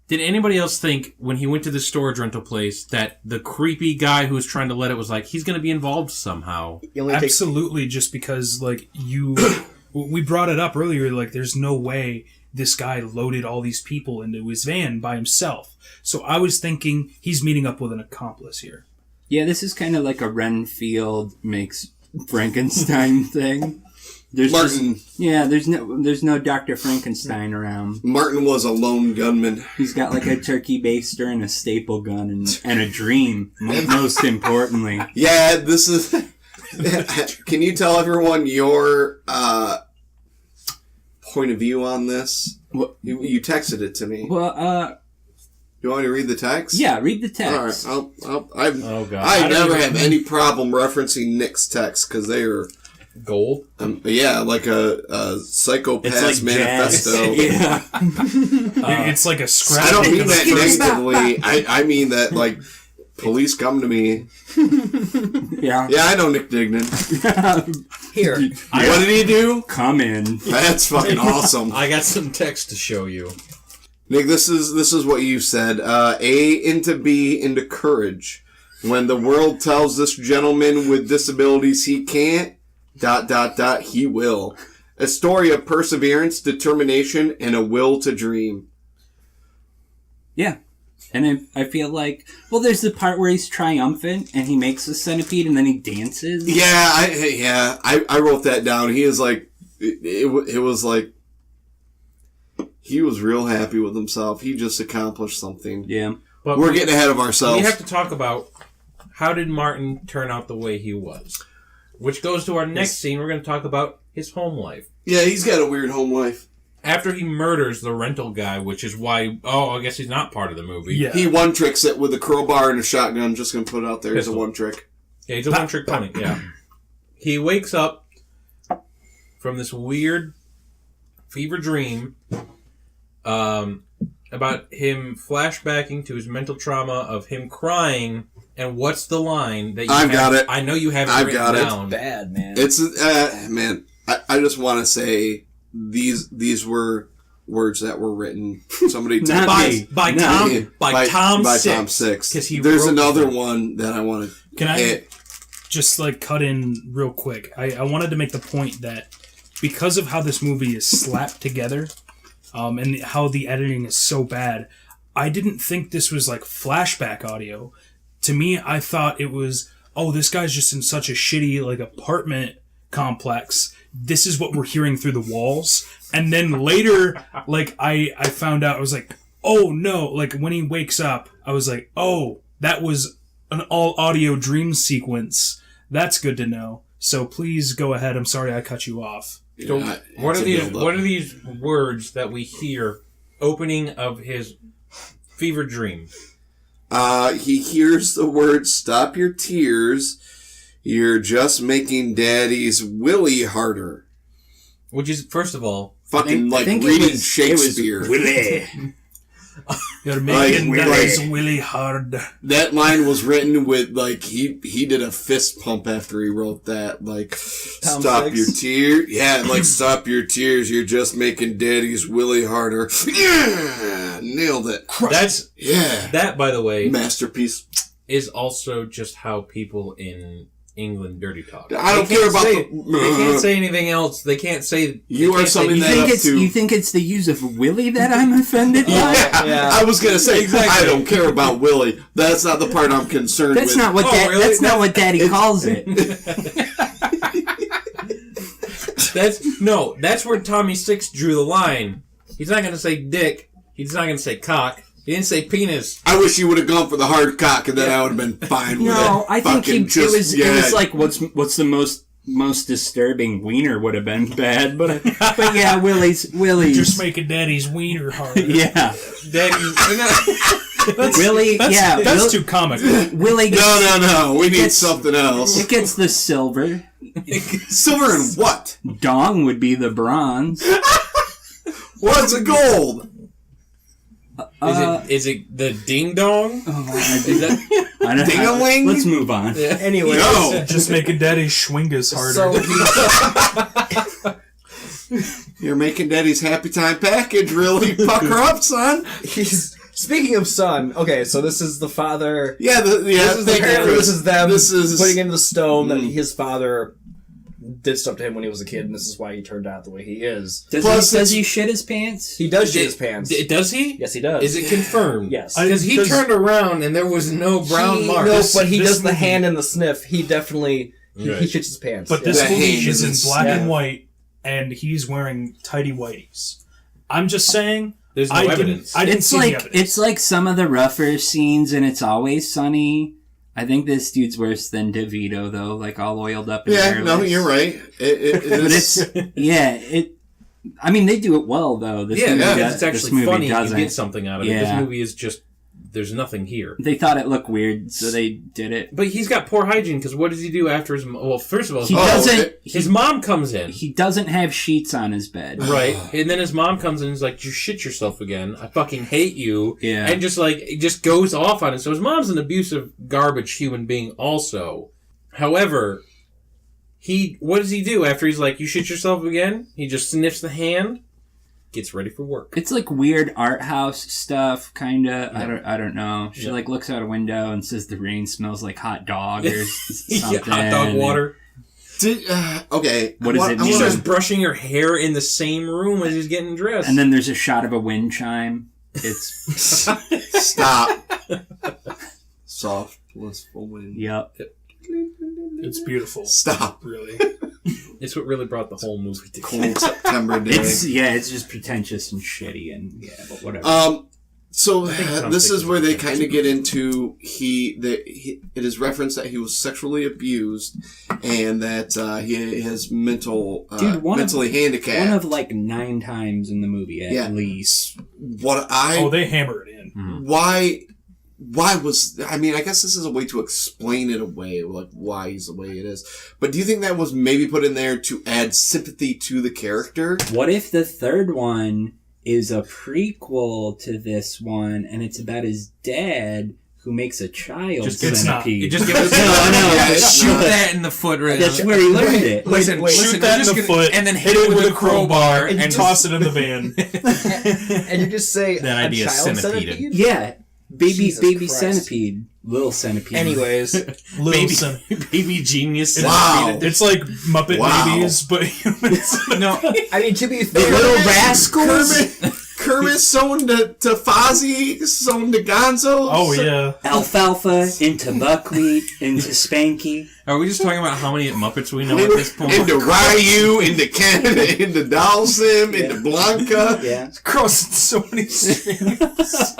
Did anybody else think, when he went to the storage rental place, that the creepy guy who was trying to let it was like, he's going to be involved somehow? Absolutely, just because, like, we brought it up earlier, like, there's no way this guy loaded all these people into his van by himself. So I was thinking he's meeting up with an accomplice here. Yeah, this is kind of like a Renfield makes Frankenstein thing. There's Martin. There's no Dr. Frankenstein around. Martin was a lone gunman. He's got like a turkey baster and a staple gun and a dream, most importantly. Yeah, this is... Can you tell everyone your point of view on this? What? You texted it to me. Well, you want me to read the text? Yeah, read the text. All right. I never have any problem referencing Nick's text because they are... Gold? Yeah, like a psychopath like manifesto. Yeah. It's like a scrap. I don't mean that negatively. I mean that, like, police come to me. Yeah. Yeah, I know Nick Dignan. Here. What did he do? Come in. That's fucking awesome. I got some text to show you. Nick, this is what you said. A into B into courage. When the world tells this gentleman with disabilities he can't, ... he will. A story of perseverance, determination, and a will to dream. Yeah. And I feel like... Well, there's the part where he's triumphant and he makes a centipede and then he dances. Yeah, I wrote that down. He is like... It was like... He was real happy with himself. He just accomplished something. Yeah. But we're getting ahead of ourselves. We have to talk about how did Martin turn out the way he was. Which goes to our next scene. We're going to talk about his home life. Yeah, he's got a weird home life. After he murders the rental guy, which is why... Oh, I guess he's not part of the movie. Yeah. He one-tricks it with a crowbar and a shotgun. Just going to put it out there. He's a one-trick. Yeah, he's a one-trick pony. Yeah. He wakes up from this weird fever dream about him flashbacking to his mental trauma of him crying. And what's the line that you I've got it. I know you have it I've written got it. down. It's bad, man. It's man. I just want to say these were words that were written. Somebody by Tom Six. Because there's another one that I want to. Can I just like cut in real quick? I wanted to make the point that because of how this movie is slapped together, and how the editing is so bad, I didn't think this was like flashback audio. To me, I thought it was, oh, this guy's just in such a shitty, like, apartment complex. This is what we're hearing through the walls. And then later, like, I found out, I was like, oh, no. Like, when he wakes up, I was like, oh, that was an all-audio dream sequence. That's good to know. So please go ahead. I'm sorry I cut you off. So what are these words that we hear opening of his fever dream? He hears the word, stop your tears. You're just making daddy's willy harder. Which is, first of all... Fucking reading Shakespeare. It was Willy. You're making daddy's willy hard. That line was written with, like, he did a fist pump after he wrote that. Like, stop your tears. Yeah, like, stop your tears. You're just making daddy's willy harder. Yeah! Nailed it. That, by the way... Masterpiece. Is also just how people in England dirty talk. I don't care about they can't say anything else. They can't say... You are summing that up to... You think it's the use of Willy that I'm offended by? Yeah. I was going to say, exactly. I don't care about Willy. That's not the part I'm concerned with. Not what That's not what Daddy calls it. That's where Tommy Six drew the line. He's not going to say dick. He's not going to say cock. He didn't say penis. I wish you would have gone for the hard cock, and then I would have been fine with it. No, I think it was like what's the most disturbing wiener would have been bad, but yeah, Willy's just making daddy's wiener harder. Yeah, Willy. That's too comical. Willy. No. We need something else. It gets the silver. Silver and what? Dong would be the bronze. What's a gold? Is it the ding dong? Is that ding-a-ling? Let's move on. Yeah. Anyway, just making daddy's schwingus harder. You're making daddy's happy time package really pucker up, son. Speaking of son, okay, so this is the father. Yeah, This is the parent. This is them. This is putting in the stone that his father did stuff to him when he was a kid, and this is why he turned out the way he is. Does he shit his pants? He does shit his pants. Does he? Yes, he does. Is it confirmed? Yes. Because he turned around and there was no brown mark. No, but he this does the movie- hand and the sniff. He definitely he Right. shits his pants. But this The movie hand is in is- black yeah. and white, and he's wearing tidy whities. I'm just saying. There's no I evidence. Didn't It's see the like evidence. it's like some of the rougher scenes, and It's Always Sunny. I think this dude's worse than DeVito, though. Like all oiled up. And Yeah, no, hairless. you're right. It But is. it's I mean, they do it well, though. This Yeah, movie because does- it's this actually movie funny. You doesn't. get something out of it. This Yeah. movie is just, there's nothing here. They thought it looked weird, so they did it. But he's got poor hygiene, because what does he do after his... Well, first of all, He Oh, doesn't. okay. his mom comes in. He doesn't have sheets on his bed. Right, and then his mom comes in and is like, "You shit yourself again. I fucking hate you." Yeah. And just goes off on it. So his mom's an abusive, garbage human being also. However, what does he do after he's like, "You shit yourself again"? He just sniffs the hand, gets ready for work. It's like weird art house stuff, kinda. I don't know. She like looks out a window and says the rain smells like hot dog or something. Hot dog water. Okay. What does it He mean? starts brushing her hair in the same room as he's getting dressed. And then there's a shot of a wind chime. It's Stop. Soft, blissful wind. yep. It's beautiful. Stop. Really. it's what really brought the whole movie together. Cold September day. It's just pretentious and shitty and but whatever. So Tom this Six is where they is kind of get into it is referenced that he was sexually abused and that he has mentally handicapped. One of like 9 times in the movie at least. They hammer it in. Why was I guess this is a way to explain it away, like why he's the way it is. But do you think that was maybe put in there to add sympathy to the character? What if the third one is a prequel to this one, and it's about his dad who makes a child Just it's not. centipede? You just give us No, shoot no. that in the foot right That's now. where he learned it. Listen, Shoot that in the foot, and then hit it with a crowbar and toss it in the van. and you just say That idea a is child centipede. Yeah, baby Jesus Christ. centipede, little centipede. Anyways, Little baby genius. Wow. It's like Muppet Wow. Babies, but humans. No, I mean, to be the fair, little rascals. Kermit sewn to Fozzie, sewn to Gonzo. Oh yeah. Alfalfa into buckwheat into Spanky. are we just talking about how many Muppets we know at this point? Into Ryu, into Canada, into Dalsim, into Blanca. Yeah. Crossing so many streams.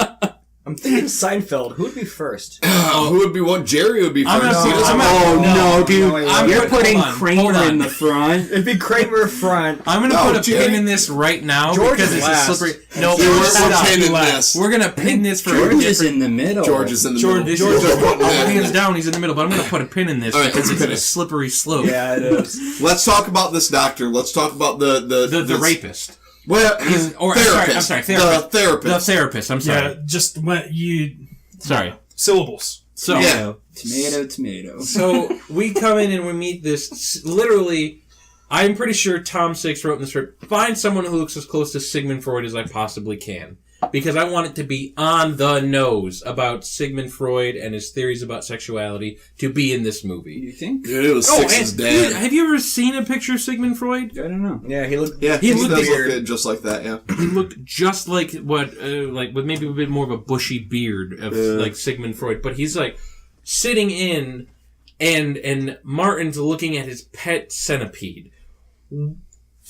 I'm thinking Seinfeld. Who would be first? Who would be what? Jerry would be I'm first. gonna He put- doesn't- I'm gonna- No, dude. I'm You're gonna- putting hold on, Kramer hold on. in the front. It'd be Kramer front. I'm gonna No, put a Jerry. pin in this right now George because is it's last. a slippery. No, Yeah, we're stop. pinning this. We're gonna pin this for George a is different. in the middle. George is in the George- middle. George- George putting that. Hands down, he's in the middle, but I'm gonna put a pin in this All right, because it's pin a it. slippery slope. Yeah, it is. Let's talk about this doctor. Let's talk about The rapist. Well, Or therapist. I'm sorry, The therapist. therapist. The therapist. I'm sorry. Yeah, just when you Sorry. syllables. So Yeah. Tomato. So we come in and we meet this. Literally, I'm pretty sure Tom Six wrote in the script. Find someone who looks as close to Sigmund Freud as I possibly can, because I want it to be on the nose about Sigmund Freud and his theories about sexuality to be in this movie. You think? Dude, it was Six's and dad. have you ever seen a picture of Sigmund Freud? I don't know. Yeah, he looked. Yeah, He he looked does weird. look just like that. Yeah. He looked just like like with maybe a bit more of a bushy beard of like Sigmund Freud, but he's like sitting in, and Martin's looking at his pet centipede.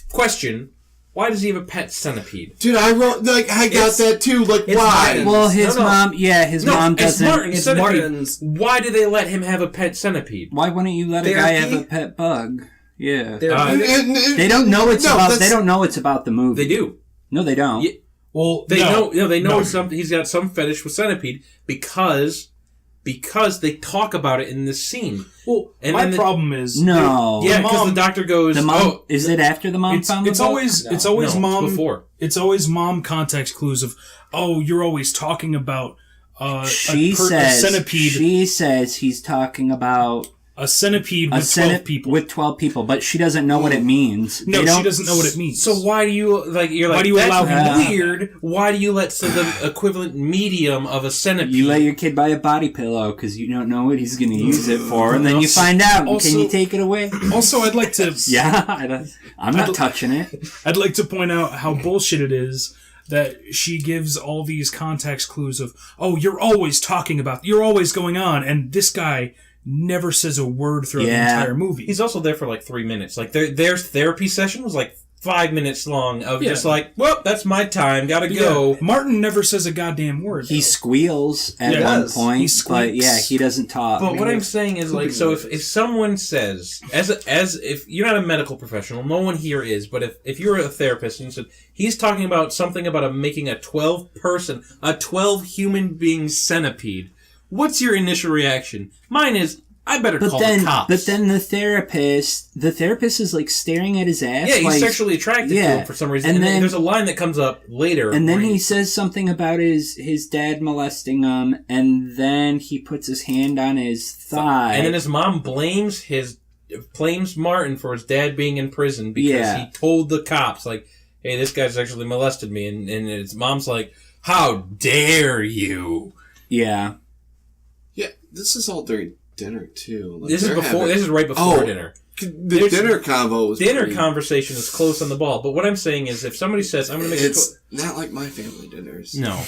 Question: why does he have a pet centipede? Dude, I got that too. Like, it's why? Martin. Well, his No. mom. Yeah, his mom it's doesn't. Martin's It's centipede. Martin's. Why do they let him have a pet centipede? Why wouldn't you let a guy have Therapy? a pet bug? Yeah. They're- They don't know it's No, about. that's- They don't know it's about the movie. They do. No, they don't. Yeah. Well, They know. They know no. something. He's got some fetish with centipede because they talk about it in this scene. Well, And my then the- problem is No. Yeah, the because the mom- doctor goes. The mom. Oh, Is it after the mom It's, found the it's book? always No. it's always No, it's mom before. It's always mom context clues of you're always talking about She a says. centipede. She says he's talking about A centipede with 12 people. With 12 people, but she doesn't know what it means. No, she doesn't know what it means. So why do you like? You're like, Why do you that's allow him to- weird. Why do you let the equivalent medium of a centipede? You let your kid buy a body pillow because you don't know what he's going to use it for, and then you find out. And Also- can you take it away? Also, I'd like to... Yeah, I'm not touching it. I'd like to point out how bullshit it is that she gives all these context clues of, oh, you're always going on, and this guy never says a word throughout the entire movie. He's also there for like 3 minutes. Like their therapy session was like 5 minutes long of just like, well, that's my time, gotta go. Martin never says a goddamn word. He squeals at Yeah, one does. point, He but squeaks. yeah, he doesn't talk. But what I'm saying is like, so if someone says, as if you're not a medical professional, no one here is, but if you're a therapist and you said he's talking about something about making a 12 human being centipede, what's your initial reaction? Mine is, I better call the cops. But then the therapist is like staring at his ass. Yeah, he's like, sexually attracted to him for some reason. And And then then- there's a line that comes up later. And then where he says something about his dad molesting him, and then he puts his hand on his thigh. And then his mom blames Martin for his dad being in prison because he told the cops, like, hey, this guy's actually molested me. And his mom's like, how dare you? Yeah. Yeah, this is all during dinner too. Like, This is right before Oh, dinner. The dinner convo was Dinner pretty- conversation is close on the ball. But what I'm saying is, if somebody says, I'm going to make It's not like my family dinners. No.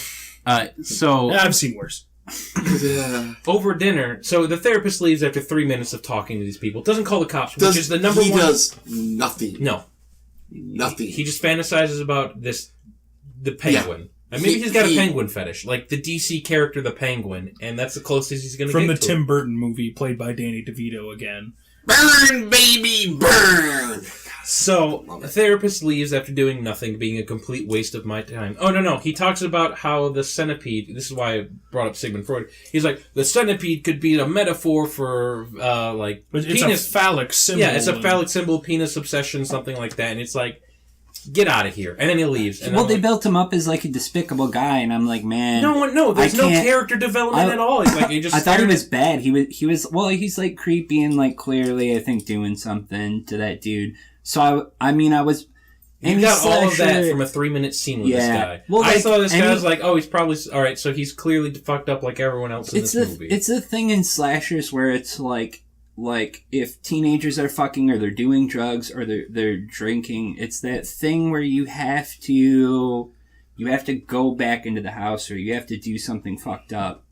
So I've seen worse. Yeah. over dinner, so the therapist leaves after 3 minutes of talking to these people. Doesn't call the cops, which is the number he one. does nothing. No. Nothing. He just fantasizes about the penguin. And maybe he's got a penguin fetish, like the DC character, the Penguin, and that's the closest he's going to get From the to Tim it. Burton movie, played by Danny DeVito again. Burn, baby, burn! So, the therapist leaves after doing nothing, being a complete waste of my time. Oh, no. He talks about how the centipede, this is why I brought up Sigmund Freud, he's like, the centipede could be a metaphor for, like, But it's penis. a phallic symbol. Yeah, it's a phallic symbol, penis obsession, something like that, and it's like, get out of here. And then he leaves. And Well, I'm they like, built him up as like a despicable guy, and I'm like, man. No, there's I no can't- character development at all. He's like, he just I thought he stared was at- bad. He was well, he's like creepy and like clearly, I think, doing something to that dude. So I was. You any got all of that slasher- from a 3-minute scene with this Yeah. guy. Well, I like, saw this guy, I any- was like, oh, he's probably... Alright, so he's clearly fucked up like everyone else in It's this the movie. it's the thing in slashers where it's like if teenagers are fucking or they're doing drugs or they're drinking, it's that thing where you have to go back into the house or you have to do something fucked up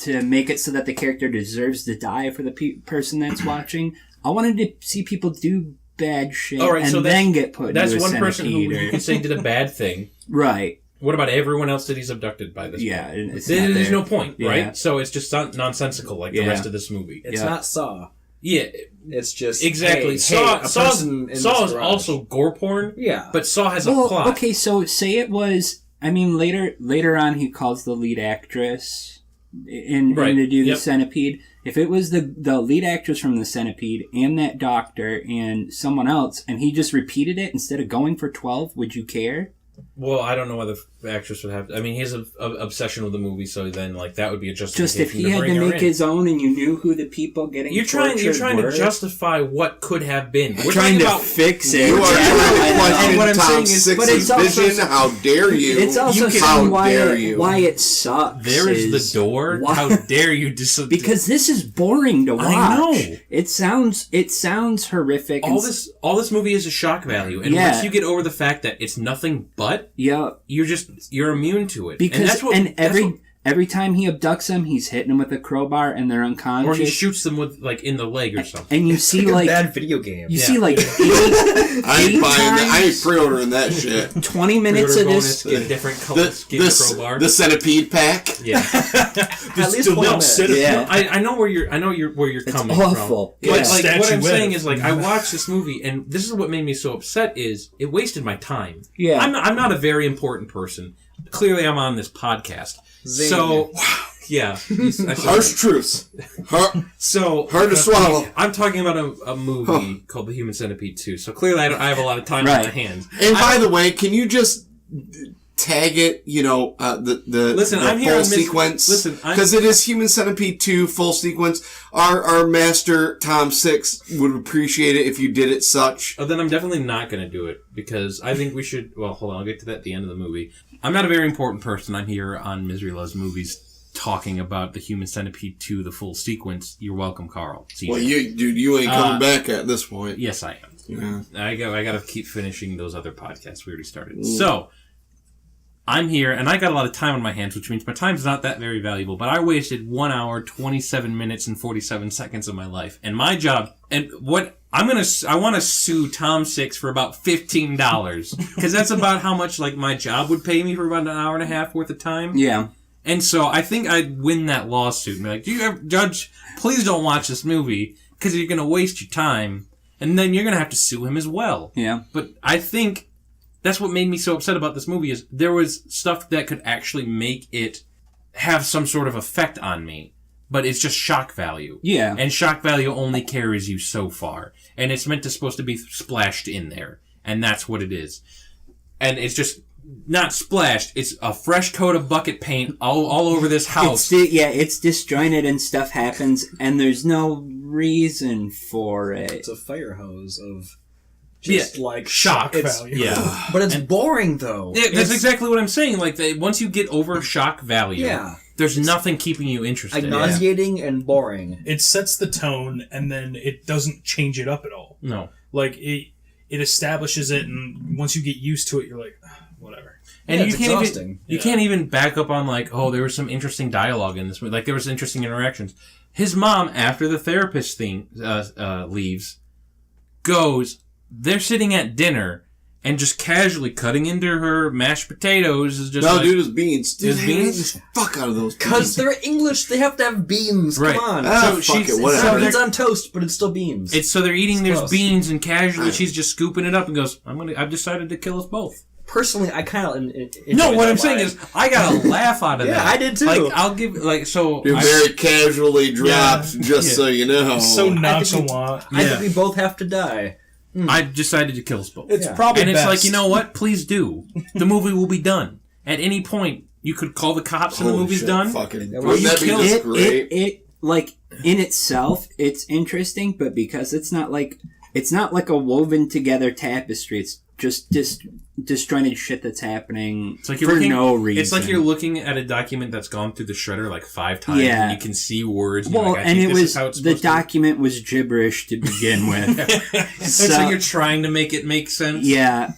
to make it so that the character deserves to die for the person that's watching. I wanted to see people do bad shit Alright, and so then get put That's into a one person who centipede you could say did a bad thing. right. What about everyone else that he's abducted by this Yeah, point? it's There's not there. no point, Yeah. right? So it's just nonsensical like the Yeah. rest of this movie. It's Yeah. not Saw. Yeah, It's just exactly. Hey, Saw a Saw person in Saw this is garage. also gore porn, Yeah, but Saw has a Well, plot. okay, so say it was. I mean, later on, he calls the lead actress in Right, to do the yep. Centipede. If it was the lead actress from the Centipede and that doctor and someone else, and he just repeated it instead of going for 12, would you care? Well, I don't know whether the actress would have... I mean, he has an obsession with the movie, so then, like, that would be a justification Just if he to had bring to her make in. his own, and you knew who the people getting You're trying were. to justify what could have been. We're trying talking to about fix it. You are Yeah, trying to I know. question And what I'm Tom saying is, but Six's it's also vision. How dare you? It's also How saying dare you? why it sucks. There is the door. why- How dare you because this is boring to watch. I know. It sounds horrific. all this movie is a shock value, and Yeah. once you get over the fact that it's nothing but, Yeah, you're immune to it. because and that's what, every time he abducts them, he's hitting them with a crowbar and they're or he unconscious. shoots them with like in the leg or something. And you see like a like bad video game. you Yeah. see like I ain't buying that. I ain't times, pre-ordering that shit. 20 minutes Pre-order of bonus, this. get different colors, get a crowbar. The centipede pack. Yeah, At least Still one not minute. set up- Yeah. I know where you're It's coming awful. from. But Yeah. like what I'm Statuette. saying is like I watched this movie, and this is what made me so upset is it wasted my time. Yeah. I'm not a very important person. Clearly, I'm on this podcast. Zing. So, yeah. Harsh truths. So Hard to swallow. I'm talking about a movie called The Human Centipede 2. So clearly, I have a lot of time on my Right. hands. And by the way, can you just tag it, Listen, the I'm here full on sequence. Listen, because it is Human Centipede 2 full sequence. Our master Tom Six would appreciate it if you did it such. Oh, then I'm definitely not going to do it because I think we should. Well, hold on, I'll get to that at the end of the movie. I'm not a very important person. I'm here on Misery Loves Movies talking about the Human Centipede 2, the full sequence. You're welcome, Carl. See Well, you. you ain't coming back at this point. Yes, I am. Yeah. I got to keep finishing those other podcasts we already started. So, I'm here, and I got a lot of time on my hands, which means my time's not that very valuable, but I wasted 1 hour, 27 minutes, and 47 seconds of my life. And my job, and what I want to sue Tom Six for about $15, because that's about how much, like, my job would pay me for about an hour and a half worth of time. Yeah. And so I think I'd win that lawsuit and be like, Judge, please don't watch this movie, because you're going to waste your time, and then you're going to have to sue him as well. Yeah. But I think that's what made me so upset about this movie is there was stuff that could actually make it have some sort of effect on me, but it's just shock value. Yeah. And shock value only carries you so far. And it's supposed to be splashed in there. And that's what it is. And it's just not splashed. It's a fresh coat of bucket paint all over this house. It's disjointed and stuff happens and there's no reason for it. It's a fire hose of just like shock it's, value. Yeah. But it's boring though. Yeah, that's exactly what I'm saying. Like, once you get over shock value, there's nothing keeping you interested. Like nauseating and boring. It sets the tone, and then it doesn't change it up at all. No. Like, it establishes it, and once you get used to it, you're like, whatever. And it's exhausting. You can't even back up on, like, oh, there was some interesting dialogue in this movie. Like, there was interesting interactions. His mom, after the therapist thing leaves, goes, they're sitting at dinner, and just casually cutting into her mashed potatoes is just dude, it's beans. Dude, It's beans? the fuck out of those Because beans. they're English, they have to have beans. Right. Come on. So fuck it, whatever. It's on toast, but it's still beans. So they're eating their close. beans, and casually she's just scooping it up and goes, I've decided to kill us both. Personally, I kind of No, what I'm saying is, I got a laugh out of that. Yeah, I did too. Like, I'll give, like, so... It very casually drops, so you know. So nonchalant. I think we both have to die. I decided to kill us both. It's probably And it's best. like, you know what? Please do. The movie will be done. At any point, you could call the cops and the Holy movie's shit, done. Fucking, Well, wouldn't you that be killed just great? It like in itself, it's interesting, but because it's not like a woven together tapestry. It's just disjointed shit that's happening It's like for no reason. It's like you're looking at a document that's gone through the shredder like 5 times, Yeah. and you can see words. And well, you're like, I and think it this was is how it's the supposed to be. document was gibberish to begin with. So you're trying to make it make sense. Yeah.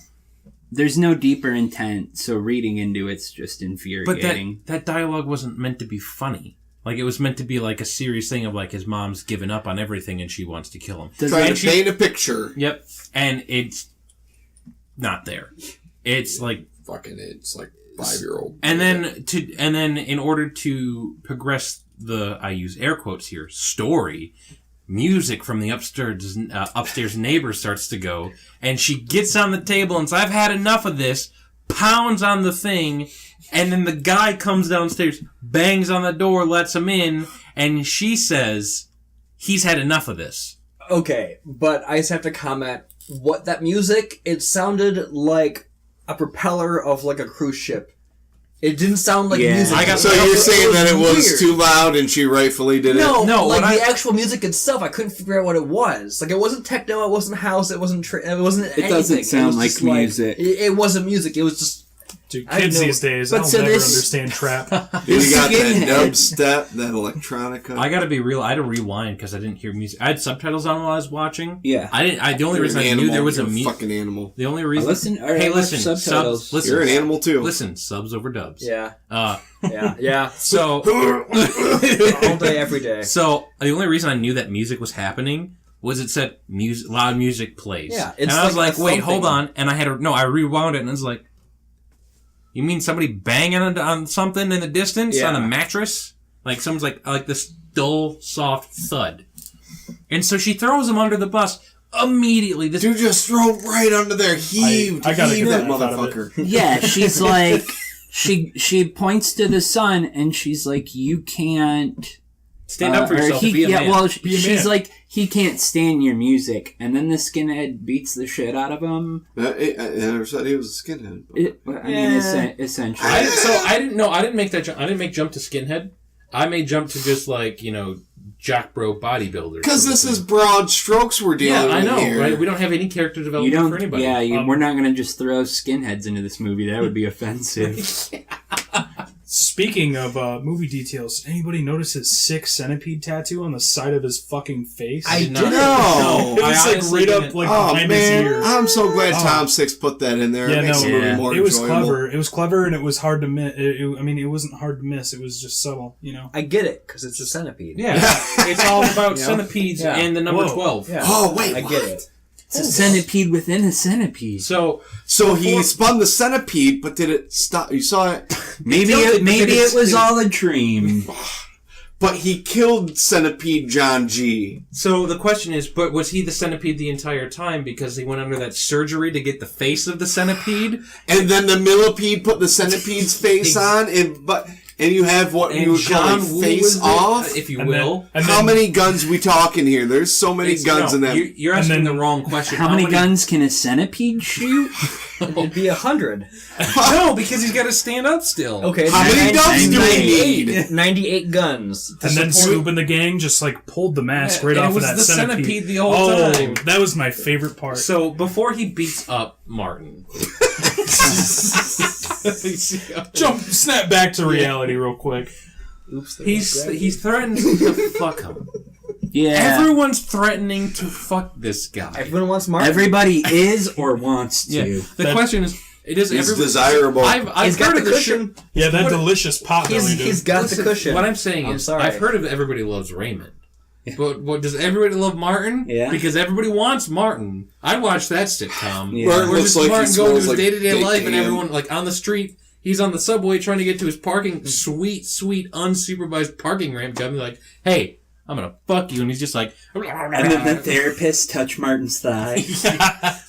There's no deeper intent, so reading into it's just But infuriating. that dialogue wasn't meant to be funny. Like, it was meant to be like a serious thing of like his mom's given up on everything and she wants to kill him. Trying to paint a picture. Yep. And it's not there. It's like Fucking, it's like 5-year-old. and then in order to progress the, I use air quotes here, story, music from the upstairs neighbor starts to go, and she gets on the table and says, I've had enough of this, pounds on the thing, and then the guy comes downstairs, bangs on the door, lets him in, and she says, he's had enough of this. Okay, but I just have to comment. What that music? It sounded like a propeller of like a cruise ship. It didn't sound like Yeah. music. So you're saying that it was weird. too loud and she rightfully did it? No, No, like what the actual music itself, I couldn't figure out what it was. Like, it wasn't techno, it wasn't house, it wasn't anything. doesn't sound was like just music. It wasn't music. It was just. Dude, I kids know- these days, but they'll so never this- understand trap. You got that Skinhead. dubstep, that electronica. I gotta be real, I had to rewind because I didn't hear music. I had subtitles on while I was watching. Yeah. The only reason I knew there was a You're music. fucking animal. The only reason. Listen, all right, hey, I watch listen. subtitles. Subs, listen. You're an animal too. Listen, subs over dubs. Yeah. Yeah. Yeah. So, All day, every day. so the only reason I knew that music was happening was it said loud music plays. Yeah, and it's I was like like, a wait, hold thumping. on. And I rewound it and I was like, you mean somebody banging on something in the distance Yeah. on a mattress? Like someone's like this dull, soft thud. And so she throws him under the bus immediately. This Dude, just throw him right under there. Heave I gotta heave get that that out of it. motherfucker. Yeah, she's like, she points to the sun and she's like, you can't Stand up for or yourself. Be a man. Well, Be a she's man. like, he can't stand your music, and then the skinhead beats the shit out of him. I never said he was a skinhead. But Essentially. I didn't know. I didn't make that jump. I didn't make jump to skinhead. I made jump to just like, jock bro bodybuilder. because this is broad strokes we're dealing with I know, here. right? We don't have any character You development don't. for anybody. Yeah, we're not gonna just throw skinheads into this movie. That would be offensive. Speaking of movie details, anybody notice his sick centipede tattoo on the side of his fucking face? I did not. didn't. No. It was I like honestly right didn't. up like Oh behind his man, ear. I'm so glad Oh. Tom Six put that in there. Yeah, It makes no, the movie yeah. more It was enjoyable. clever. It was clever, and it was hard to miss. It wasn't hard to miss. It was just subtle, I get it because it's a centipede. Yeah, it's all about Yeah. centipedes Yeah. and the number Whoa. 12. Yeah. Oh wait, I get it. It's a centipede within a centipede. So So he spun the centipede, but did it stop? You saw it, Maybe it was all a dream. but he killed Centipede John G. So the question is, but was he the centipede the entire time because he went under that surgery to get the face of the centipede? And then the millipede put the centipede's face on, and you have what you would call a Woo face was it, off. if you And will. then- How many guns we talking here? There's so many guns in that. You're asking And then- the wrong question. How many guns can a centipede shoot? It'd be 100. No, because he's got to stand up still. Okay. How many guns do we need? 98 guns. And then support- Scoob and the gang just like pulled the mask right and it off of was that the centipede. centipede the whole time. That was my favorite part. So before he beats up Martin, Snap back to reality real quick. Oops. he's threatened to fuck him. Yeah. Everyone's threatening to fuck this guy. Everyone wants Martin. Everybody is or wants to. Yeah. The question is, He's everybody desirable. I've He's got heard the of this shit. cushion. Yeah, that What- delicious pot belly, dude. He's got Listen, the cushion. What I'm saying I'm is, sorry. I've heard of Everybody Loves Raymond. But what does everybody love Martin? Yeah. Because everybody wants Martin. I watch that sitcom. Yeah. Where it Where looks just like he Martin going to smells his like day-to-day baked life and ham. everyone, like, on the street, he's on the subway trying to get to his parking, sweet, unsupervised parking ramp guy. Like, hey, I'm gonna fuck you. And he's just like... And then the therapist touched Martin's thigh.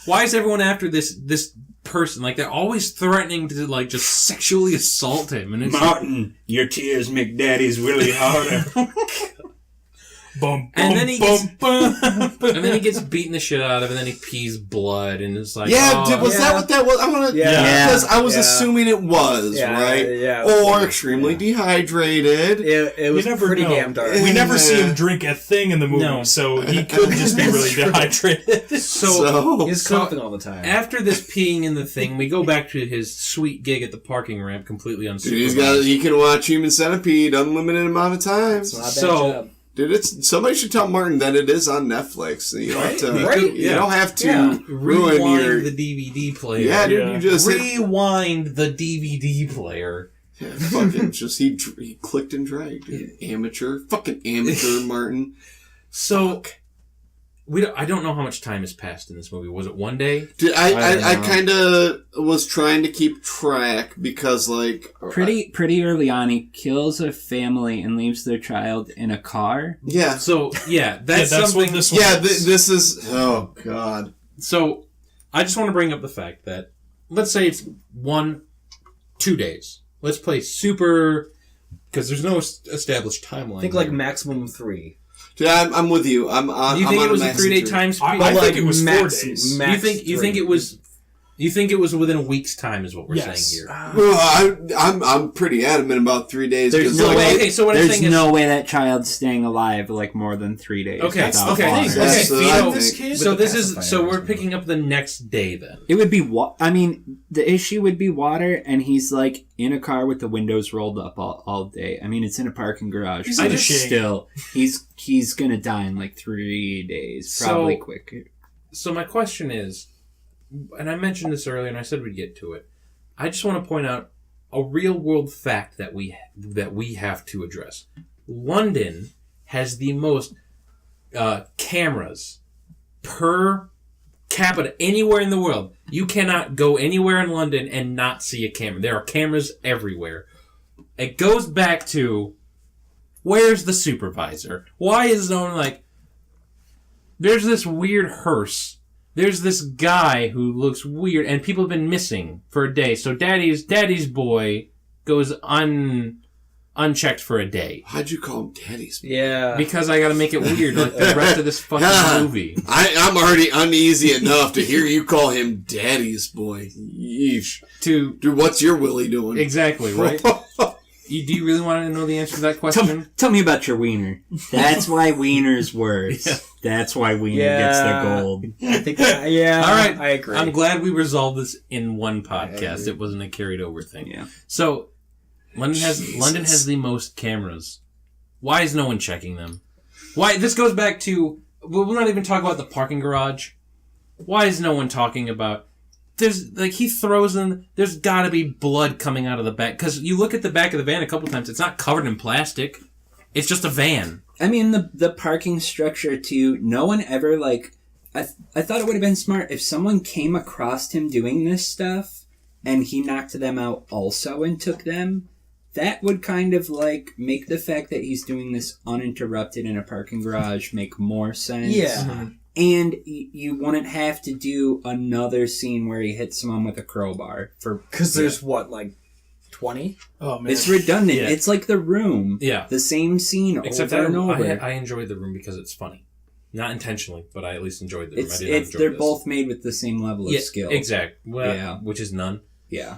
Why is everyone after this person? Like, they're always threatening to, like, just sexually assault him. And it's Martin, your tears make daddy's really harder. Bum, And bum, then he bum, bum. and then he gets beaten the shit out of, and then he pees blood, and it's like, Yeah, oh, was that what that was? I want to, Yeah. because I was Yeah. assuming it was Yeah, right, yeah. or extremely dehydrated. It was never pretty know. damn dark. We never see him drink a thing in the movie, No. so he could just be really dehydrated. So He's so coughing all the time. after this peeing in the thing, we go back to his sweet gig at the parking ramp, completely Dude, unsupervised. he can watch Human Centipede unlimited amount of times. It's not a bad So- job. Dude, somebody should tell Martin that it is on Netflix. You don't have to. Right? You don't have to Yeah. ruin Rewind your. the DVD player. Yeah, dude, Yeah. you just hit, Rewind the DVD player. yeah, fucking just he clicked and dragged. Dude. Amateur, fucking amateur, Martin. So I don't know how much time has passed in this movie. Was it one day? Dude, I I don't know. kind of was trying to keep track because like Pretty early on, he kills a family and leaves their child in a car. yeah. So yeah, that's That's something. what this one Yeah, is. this is. Oh God. So, I just want to bring up the fact that, let's say it's 2 days. Let's play super, because there's no established timeline. I think like maximum 3. Dude, I'm with you. I'm on. Do you I'm think on it was a max 3-day three. time speed? I But, think it was 4 max- days. max you think 3. it was? You think it was within a week's time? Is what we're Yes. saying here. Well, I'm pretty adamant about 3 days. There's 'cause, no like, way. Okay, so what I'm There's saying is- no way that child's staying alive like more than 3 days. Okay, without okay, water. okay. That's what I So- think. So With the this is pacifier so or we're something. picking up the next day then. It would be I mean, the issue would be water, and he's like in a car with the windows rolled up all day. I mean, it's in a parking garage. He's but in a shade. still, he's gonna die in like 3 days, So- probably quicker. So my question is, and I mentioned this earlier, and I said we'd get to it. I just want to point out a real world fact that we have to address. London has the most cameras per capita anywhere in the world. You cannot go anywhere in London and not see a camera. There are cameras everywhere. It goes back to, where's the supervisor? Why is no one like, there's this weird hearse. There's this guy who looks weird, and people have been missing for a day. So daddy's boy goes unchecked for a day. Why'd you call him Daddy's boy? Yeah. Because I gotta make it weird like the rest of this fucking movie. I'm already uneasy enough to hear you call him Daddy's boy. Yeesh. Dude, what's your Willie doing? Exactly, right? Do you really want to know the answer to that question? Tell me about your wiener. That's why wiener's worse. Yeah. That's why wiener gets the gold. I think, yeah. All right. I agree. I'm glad we resolved this in one podcast. It wasn't a carried over thing. Yeah. So, London has the most cameras. Why is no one checking them? Why? This goes back to, we'll not even talk about the parking garage. Why is no one talking about, he throws in, there's gotta be blood coming out of the back. Because you look at the back of the van a couple times, it's not covered in plastic. It's just a van. I mean, the parking structure, too, no one ever, I thought it would have been smart if someone came across him doing this stuff, and he knocked them out also and took them. That would kind of, make the fact that he's doing this uninterrupted in a parking garage make more sense. Yeah. Mm-hmm. And you wouldn't have to do another scene where he hits someone with a crowbar. Because there's, 20? Oh man, It's redundant. Yeah. It's like The Room. Yeah. The same scene Except over and over. I enjoyed The Room because it's funny. Not intentionally, but I at least enjoyed The Room. They're both made with the same level of skill. Exactly. Well, Yeah. which is none. Yeah.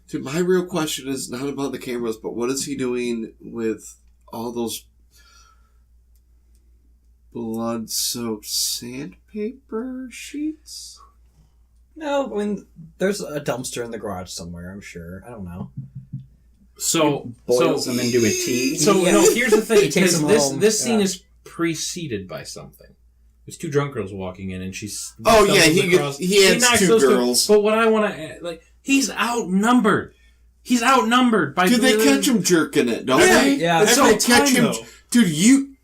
Dude, my real question is not about the cameras, but what is he doing with all those blood-soaked sandpaper sheets? No, I mean, there's a dumpster in the garage somewhere, I'm sure. I don't know. So Boils them into a tea. So Yeah. no, here's the thing. He takes Because them this home. scene Yeah. is preceded by something. There's two drunk girls walking in, and she's. Oh, yeah, stumbles across- he had knocks two those girls. But what I want to he's outnumbered. He's outnumbered by. Dude, they catch him jerking it, don't Yeah, they? yeah. If Every they catch time, him, though. dude,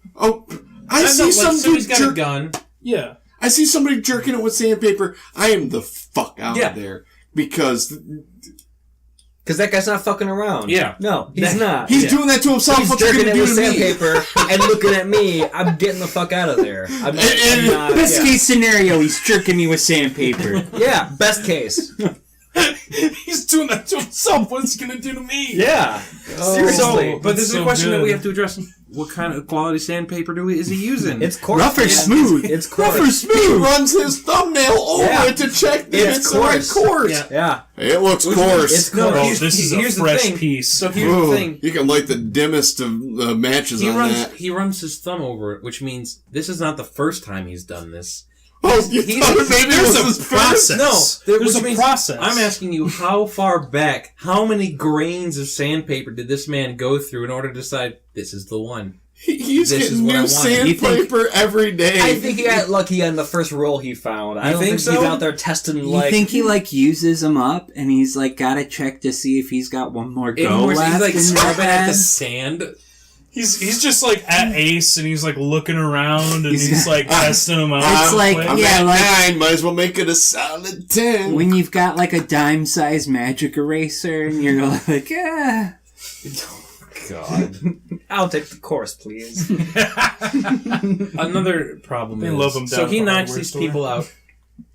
I see So some he's dude got a jerk. gun. yeah. I see somebody jerking it with sandpaper. I am the fuck out Yeah. of there because Because that guy's not fucking around. Yeah. No, he's not. he's doing that to himself. He's What you jerking gonna it do with to me? sandpaper and looking at me. I'm getting the fuck out of there. I'm not, Best case scenario, he's jerking me with sandpaper. yeah, best case. He's doing that to himself. What's he gonna do to me? Yeah. Seriously. So, but That's this is so a question that good. we have to address. What kind of quality sandpaper is he using? It's coarse. Rough or man. smooth? It's coarse. Rough or He smooth? runs his thumbnail over Yeah. it to check if It's it's the right coarse. course. Yeah. Yeah. It looks coarse. It's No, coarse. Oh, this is a here's the fresh thing. piece. So here's Ooh, the thing. you can light the dimmest of matches He on runs. that. He runs his thumb over it, which means this is not the first time he's done this. Oh, you he's- thought maybe it There's was a his process. No, There's which a means process. I'm asking you, how far back, how many grains of sandpaper did this man go through in order to decide this is the one? He's This is getting what I new want. sandpaper every day. I think he got lucky on the first roll he found. I You don't think think so? he's out there testing You think he uses them up and he's gotta check to see if he's got one more go He's left like in his scrubbing at the bag? sand. He's just at Ace and he's looking around and he's testing them out. It's like- quick. I'm Yeah, at 9, might as well make it a solid 10. When you've got a dime-sized magic eraser and you're like, ah. God. I'll take the course, please. Another problem They is, love him so down he at the knocks hardware these store. people out.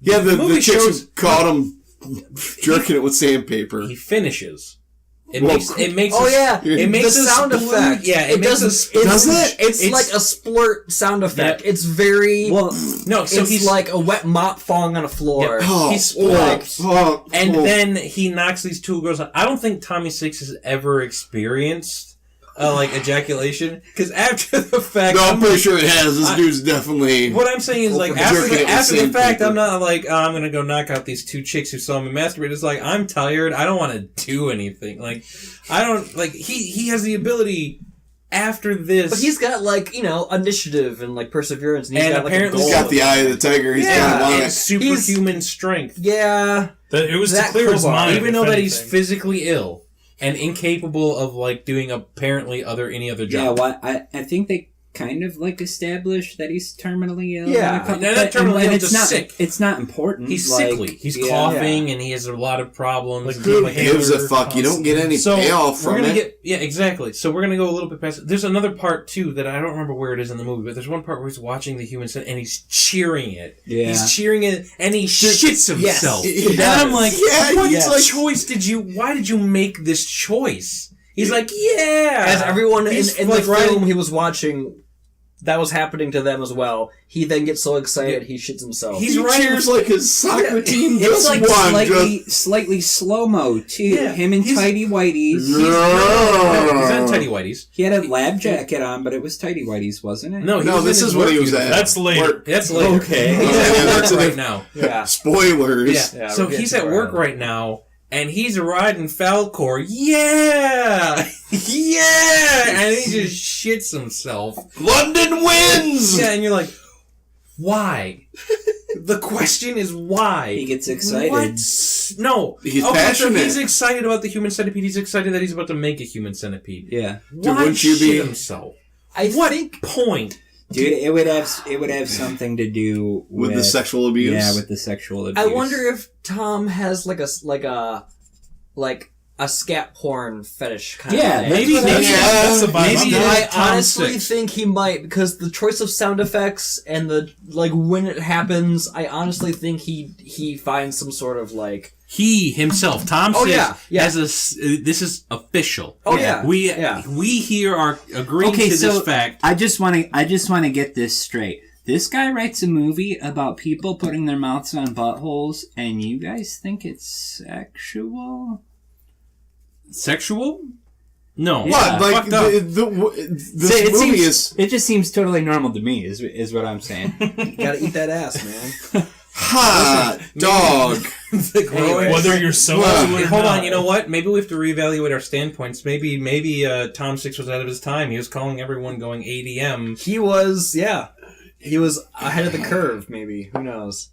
Yeah, the movie chicks shows- who caught him jerking it with sandpaper. He finishes. It Well, makes. Oh yeah, It makes the a sound splooge. effect. Yeah, it makes doesn't. a Does it? It's like a splurt sound effect. Yeah. It's very. Well, No, so it's he's like a wet mop falling on a floor. Yeah. Oh, He's and then he knocks these two girls out. I don't think Tommy Six has ever experienced ejaculation, because after the fact, No, I'm I'm pretty sure it has. This dude's definitely. what I'm saying is Jerking after it with the fact, sandpaper. I'm not I'm gonna go knock out these two chicks who saw me masturbate. It's I'm tired. I don't want to do anything. I don't he has the ability after this. But he's got initiative and perseverance, and he's And got apparently a He's goal. got the eye of the tiger. He's Yeah, gonna want and it. superhuman strength. Yeah, It was to that clear his crowbar. mind. Even if though that he's anything. physically ill and incapable of doing apparently any other yeah, job. I think they kind of established that he's terminally ill. Yeah. in a couple- No, not terminally and ill, it's just not, sick. It's not important. He's sickly. He's yeah. coughing and he has a lot of problems. and Who stuff like that. gives a fuck? You don't get any So payoff we're from gonna it. exactly. So we're gonna go a little bit past. There's another part too that I don't remember where it is in the movie, but there's one part where he's watching the human scent and he's cheering it. Yeah. He's cheering it and he shits himself. He And I'm does. like, Yeah, what yes. choice did you? Why did you make this choice? He's like, yeah. As everyone in He's the like film he was watching, that was happening to them as well. He then gets so excited he shits himself. He's He right. cheers like his soccer team It's just like won. slightly slow mo too. Yeah, Him in he's- tidy whities. He's on Teddy Whitey's. He had a lab jacket on, but it was tidy whities, wasn't it? No, he No, was this in is his what work he was uniform. at. That's later. Work. That's later. Okay. He's Yeah, at that's work in right the- now. yeah. Spoilers. Yeah. Yeah, So we're getting he's to at it work right right now, and he's riding Falcor. Yeah! Yeah! And he just shits himself. London wins! Yeah, and you're like, why? The question is why? He gets excited. What? No. He's So passionate. he's excited about the human centipede. He's excited that he's about to make a human centipede. Yeah, Why wouldn't you shit be- himself? I What think point? dude, it would have something to do With the sexual abuse? Yeah, with the sexual abuse. I wonder if Tom has like a scat porn fetish kind Yeah, of Maybe, thing. maybe, that's the vibe. maybe I'm I Tom honestly Six. think he might, because the choice of sound effects and the when it happens, I honestly think he finds some sort of He himself, Tom Oh, Six, yeah. has this is official. Oh, yeah. We here are agreeing Okay, to so this fact. I just want to get this straight. This guy writes a movie about people putting their mouths on buttholes, and you guys think it's sexual? Sexual? No. What? Yeah, Like, fucked up. this movie is... It just seems totally normal to me, is what I'm saying. gotta eat that ass, man. Hot dog. The growing- Whether you're so Well, into it or Hold not. on, you know what? Maybe we have to reevaluate our standpoints. Maybe Tom Six was out of his time. He was calling everyone going ADM. He was ahead of the curve. Maybe, who knows?